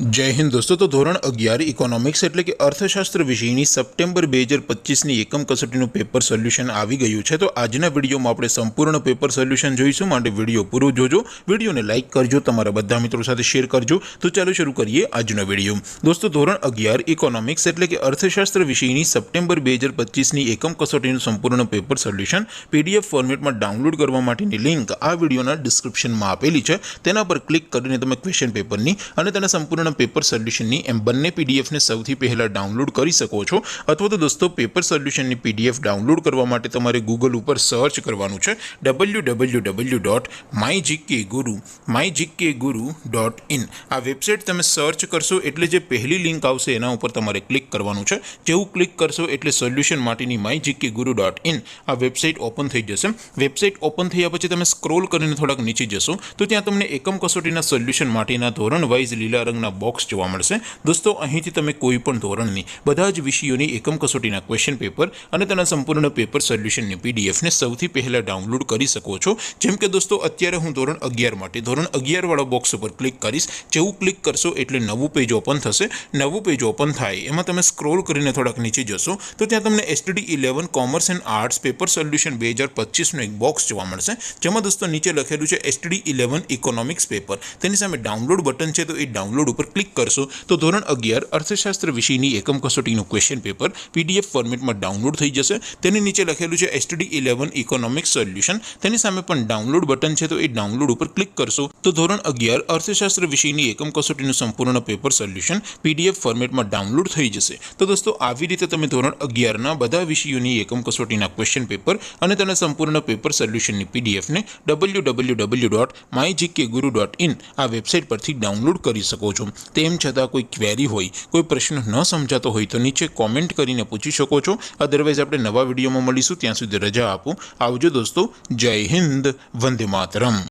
जय हिंद दोस्तों। तो धोरण 11 इकोनॉमिक्स એટલે કે અર્થશાસ્ત્ર વિષયની સપ્ટેમ્બર 2025ની એકમ કસોટીનું પેપર સોલ્યુશન આવી ગયું છે। તો આજના વિડીયોમાં આપણે સંપૂર્ણ પેપર સોલ્યુશન જોઈશું, માટે વિડીયો પૂરો જોજો, વિડીયોને લાઇક કરજો, તમારા બધા મિત્રો સાથે શેર કરજો। તો ચાલો શરૂ કરીએ આજનો વિડીયો। દોસ્તો ધોરણ 11 ઇકોનોમિક્સ એટલે કે અર્થશાસ્ત્ર વિષયની સપ્ટેમ્બર 2025ની એકમ કસોટીનું સંપૂર્ણ પેપર સોલ્યુશન પીડીએફ ફોર્મેટમાં ડાઉનલોડ કરવા માટેની લિંક આ વિડીયોના ડિસ્ક્રિપ્શનમાં આપેલી છે। તેના પર ક્લિક કરીને તમે ક્વેશ્ચન પેપરની અને તેના સંપૂર્ણ पेपर सोल्यूशन एम बने पीडीएफ ने सौथी पहला डाउनलॉड कर सको छो। अथवा तो दोस्तों पेपर सोल्यूशन पीडीएफ डाउनलॉड करवा माटे तमारे गूगल पर सर्च करवानुं छे www.mygkguru.in। आ वेबसाइट तमे सर्च करशो एटले जे पहली लिंक आवशे एना उपर तमारे क्लिक करवानुं छे। जेवुं क्लिक करशो एटले सोल्यूशन माटेनी mygkguru.in आ वेबसाइट ओपन थई जशे। वेबसाइट ओपन थया पछी तमे स्क्रॉल करीने थोड़ाक नीचे जशो तो त्यां तमने एकम कसोटीना सोल्यूशन माटेना धोरण वाइज लीला रंगना बॉक्स जोवा मळशे। दोस्तों અહીંથી તમે કોઈ પણ ધોરણની બધા જ વિષયોની એકમ કસોટીના ક્વેશ્ચન પેપર અને તેના સંપૂર્ણ પેપર સોલ્યુશનની પીડીએફ ને સૌથી પહેલા ડાઉનલોડ કરી શકો છો। જેમ કે દોસ્તો અત્યારે હું ધોરણ 11 માટે ધોરણ 11 વાળા બોક્સ ઉપર ક્લિક કરીશ। જેવું ક્લિક કરશો એટલે નવું પેજ ઓપન થશે। નવું પેજ ઓપન થાય એમાં તમે સ્ક્રોલ કરીને થોડાક નીચે જશો તો ત્યાં તમને STD 11 commerce and arts paper solution 2025 નો એક બોક્સ જોવા મળશે, જેમાં દોસ્તો નીચે લખેલું છે STD 11 ઇકોનોમિક્સ પેપર। તેની સામે ડાઉનલોડ બટન છે તો એ ડાઉનલોડ ઉપર क्लिक करशो तो धोरण 11 अर्थशास्त्र विषयनी एकम कसोटीનું क्वेश्चन पेपर पीडीएफ फॉर्मेट में डाउनलॉड थई जशे। तेनी नीचे लखेलुं छे STD 11 इकोनॉमिक्स सोल्यूशन। तेनी सामे पण डाउनलॉड बटन छे तो ए डाउनलॉड पर क्लिक करशो तो धोरण 11 अर्थशास्त्र विषयनी एकम कसोटीનું संपूर्ण पेपर सोल्यूशन पीडीएफ फॉर्मेट में डाउनलॉड थई जशे। तो दोस्तों આવી રીતે તમે ધોરણ 11 ના બધા વિષયોની એકમ કસોટીના ક્વેશ્ચન પેપર અને તેના સંપૂર્ણ પેપર સોલ્યુશનની પીડીએફ ને www.mygkguru.in આ વેબસાઇટ પરથી ડાઉનલોડ કરી શકો છો। तेम छतां कोई क्वेरी होय, कोई प्रश्न न समझातो होय तो नीचे कॉमेंट करीने पूछी शको छो। अदरवाइज आपणे नवा विडियोमां मळीशुं, त्यां सुधी रजा आपो। आवजो दोस्तों। जय हिंद, वंदे मातरम।